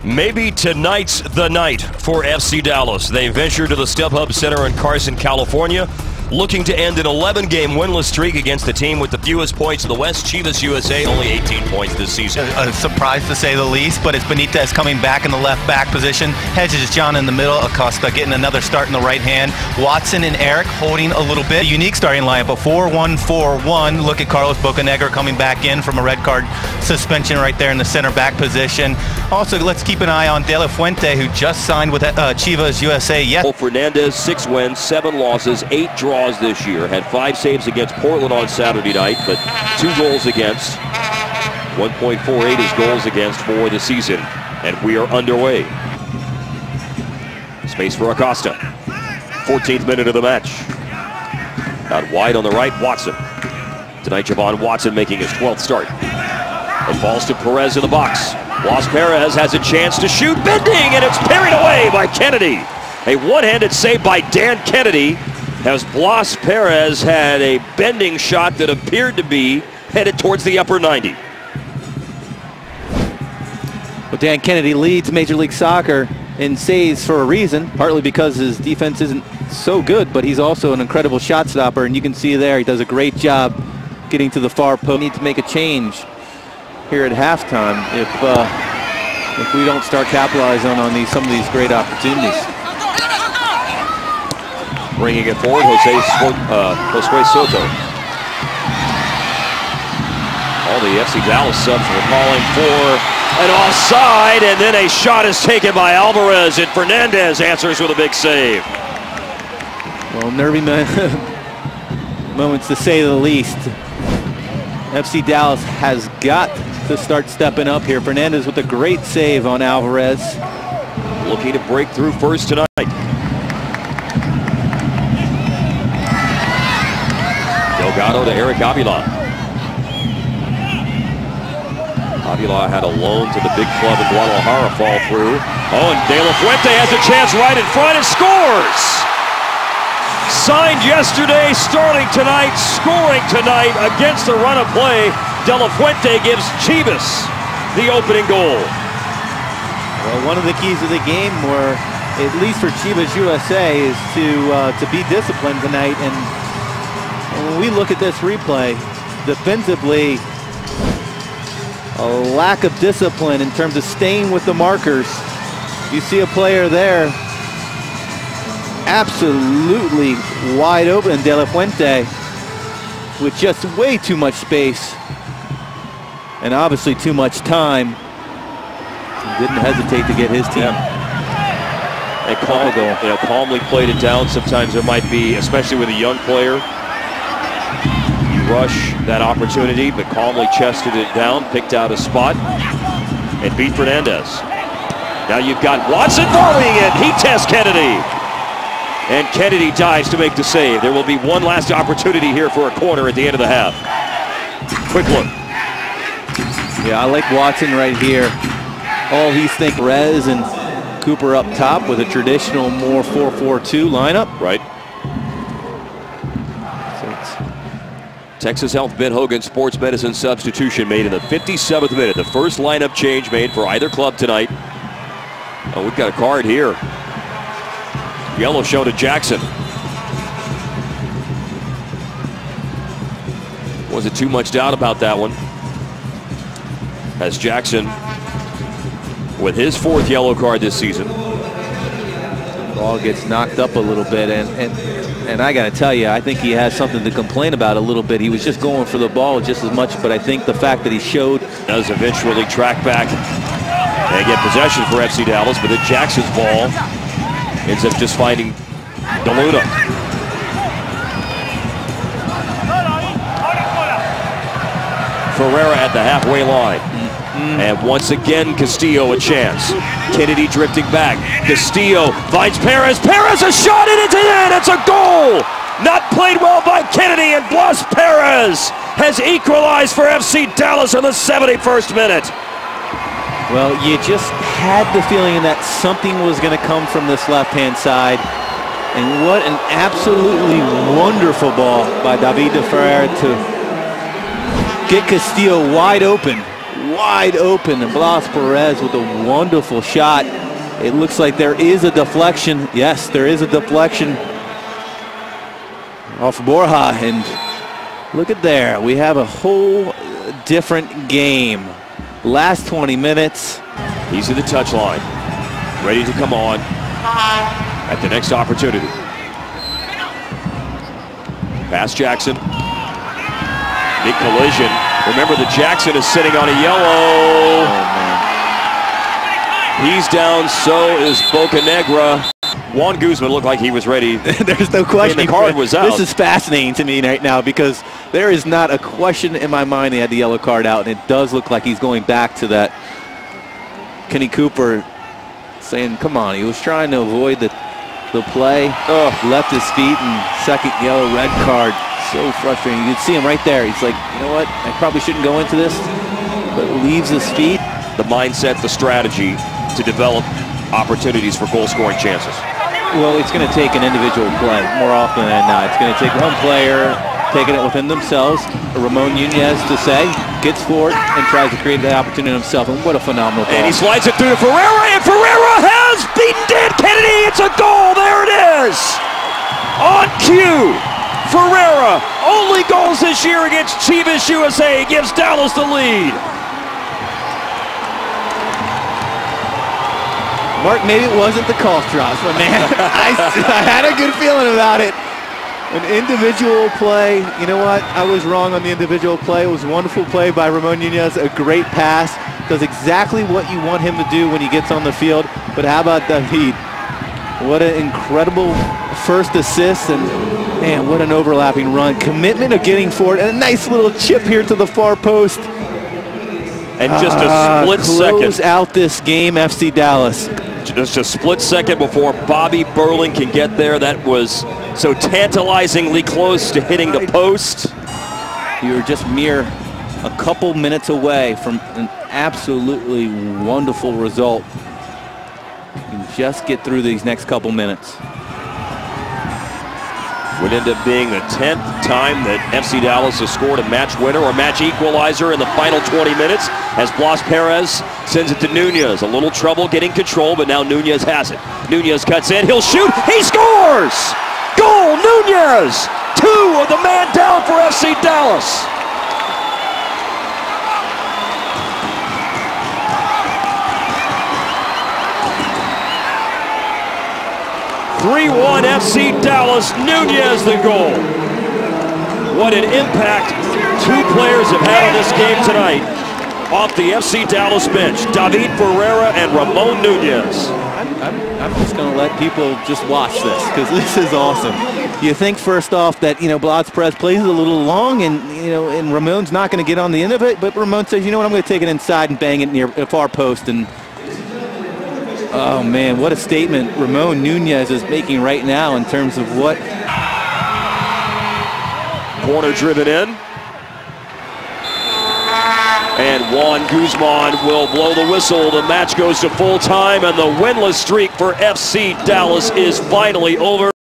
Maybe tonight's the night for FC Dallas. They venture to the StubHub Center in Carson, California, looking to end an 11-game winless streak against the team with the fewest points in the West, Chivas USA, only 18 points this season. A surprise to say the least, but it's Benitez coming back in the left back position. Hedges John in the middle. Acosta getting another start in the right hand. Watson and Eric holding a little bit. Unique starting lineup, a 4-1-4-1. Look at Carlos Bocanegra coming back in from a red card suspension right there in the center back position. Also, let's keep an eye on De La Fuente, who just signed with Chivas USA. Yes. Fernandez, 6 wins, 7 losses, 8 draws this year. Had 5 saves against Portland on Saturday night, but 2 goals against. 1.48 is goals against for the season. And we are underway. Space for Acosta. 14th minute of the match. Out wide on the right, Watson. Tonight, Javon Watson making his 12th start. It falls to Perez in the box. Blas Perez has a chance to shoot, bending, and it's parried away by Kennedy. A one-handed save by Dan Kennedy, as Blas Perez had a bending shot that appeared to be headed towards the upper 90. Well, Dan Kennedy leads Major League Soccer in saves for a reason, partly because his defense isn't so good, but he's also an incredible shot stopper, and you can see there he does a great job getting to the far post. Need to make a change here at halftime if we don't start capitalizing on some of these great opportunities. Bringing it forward, Josue Soto. All the FC Dallas subs were calling for an offside, and then a shot is taken by Alvarez, and Fernandez answers with a big save. Well, nervy moments to say the least. FC Dallas has got to start stepping up here. Fernandez with a great save on Alvarez. Looking to break through first tonight. Delgado to Eric Avila. Avila had a loan to the big club in Guadalajara fall through. Oh, and De La Fuente has a chance right in front and scores! Signed yesterday, starting tonight, scoring tonight against the run of play. De La Fuente gives Chivas the opening goal. Well, one of the keys of the game, at least for Chivas USA, is to be disciplined tonight. And when we look at this replay, defensively, a lack of discipline in terms of staying with the markers. You see a player there absolutely wide open, De La Fuente, with just way too much space and obviously too much time. He didn't hesitate to get his team. And calmly played it down. Sometimes there might be, especially with a young player, you rush that opportunity, but calmly chested it down, picked out a spot, and beat Fernandez. Now you've got Watson volleying it. He tests Kennedy. And Kennedy dives to make the save. There will be one last opportunity here for a corner at the end of the half. Quick look. Yeah, I like Watson right here. All he's thinking, Perez and Cooper up top with a traditional more 4-4-2 lineup. Right. Texas Health Ben Hogan sports medicine substitution made in the 57th minute. The first lineup change made for either club tonight. Oh, we've got a card here. Yellow shown to Jackson. Wasn't too much doubt about that one, as Jackson, with his 4th yellow card this season. Ball gets knocked up a little bit, and I got to tell you, I think he has something to complain about a little bit. He was just going for the ball just as much, but I think the fact that he showed does eventually track back and get possession for FC Dallas, but then Jackson's ball ends up just finding DeLuna. Ferreira at the halfway line. And once again, Castillo a chance. Kennedy drifting back. Castillo finds Perez. Perez, a shot, and it's in! It's a goal! Not played well by Kennedy, and Blas Perez has equalized for FC Dallas in the 71st minute. Well, you just had the feeling that something was going to come from this left-hand side. And what an absolutely wonderful ball by David de Ferreira to get Castillo wide open wide open, and Blas Perez with a wonderful shot. It looks like there is a deflection. Yes, there is a deflection off Borja, and look at there. We have a whole different game. Last 20 minutes. He's at the touchline, ready to come on at the next opportunity. Pass Jackson. Big collision. Remember that Jackson is sitting on a yellow. He's down, so is Bocanegra. Juan Guzman looked like he was ready. There's no question. The card was out. This is fascinating to me right now because there is not a question in my mind he had the yellow card out, and it does look like he's going back to that. Kenny Cooper saying, come on, he was trying to avoid the play. Left his feet, and second yellow, red card. So frustrating. You can see him right there. He's like, you know what? I probably shouldn't go into this, but leaves his feet. The mindset, the strategy to develop opportunities for goal-scoring chances. Well, it's going to take an individual play more often than not. It's going to take one player taking it within themselves. Ramon Nunez to say, gets forward and tries to create the opportunity himself. And what a phenomenal ball. And he slides it through to Ferreira, and Ferreira has beaten Dan Kennedy. It's a goal. There it is. On cue. Ferreira, only goals this year against Chivas USA, gives Dallas the lead. Mark, maybe it wasn't the call drops, but man, I had a good feeling about it. An individual play, you know what? I was wrong on the individual play. It was a wonderful play by Ramon Nunez, a great pass. Does exactly what you want him to do when he gets on the field. But how about David? What an incredible first assist, and man, what an overlapping run. Commitment of getting forward, and a nice little chip here to the far post. And just a split second. Close out this game, FC Dallas. Just a split second before Bobby Burling can get there. That was so tantalizingly close to hitting the post. You were just mere a couple minutes away from an absolutely wonderful result. You can just get through these next couple minutes. Would end up being the 10th time that FC Dallas has scored a match winner or match equalizer in the final 20 minutes, as Blas Perez sends it to Nunez. A little trouble getting control, but now Nunez has it. Nunez cuts in, he'll shoot, he scores! Goal, Nunez! 2 of the man down for FC Dallas. (3-1) FC Dallas, Nunez the goal. What an impact 2 players have had on this game tonight. Off the FC Dallas bench, David Ferreira and Ramon Nunez. I'm just going to let people just watch this because this is awesome. You think first off that, you know, Blas Perez plays it a little long, and, you know, and Ramon's not going to get on the end of it, but Ramon says, you know what, I'm going to take it inside and bang it near a far post. And oh man, what a statement Ramon Nunez is making right now in terms of what. Corner driven in. And Juan Guzman will blow the whistle. The match goes to full time, and the winless streak for FC Dallas is finally over.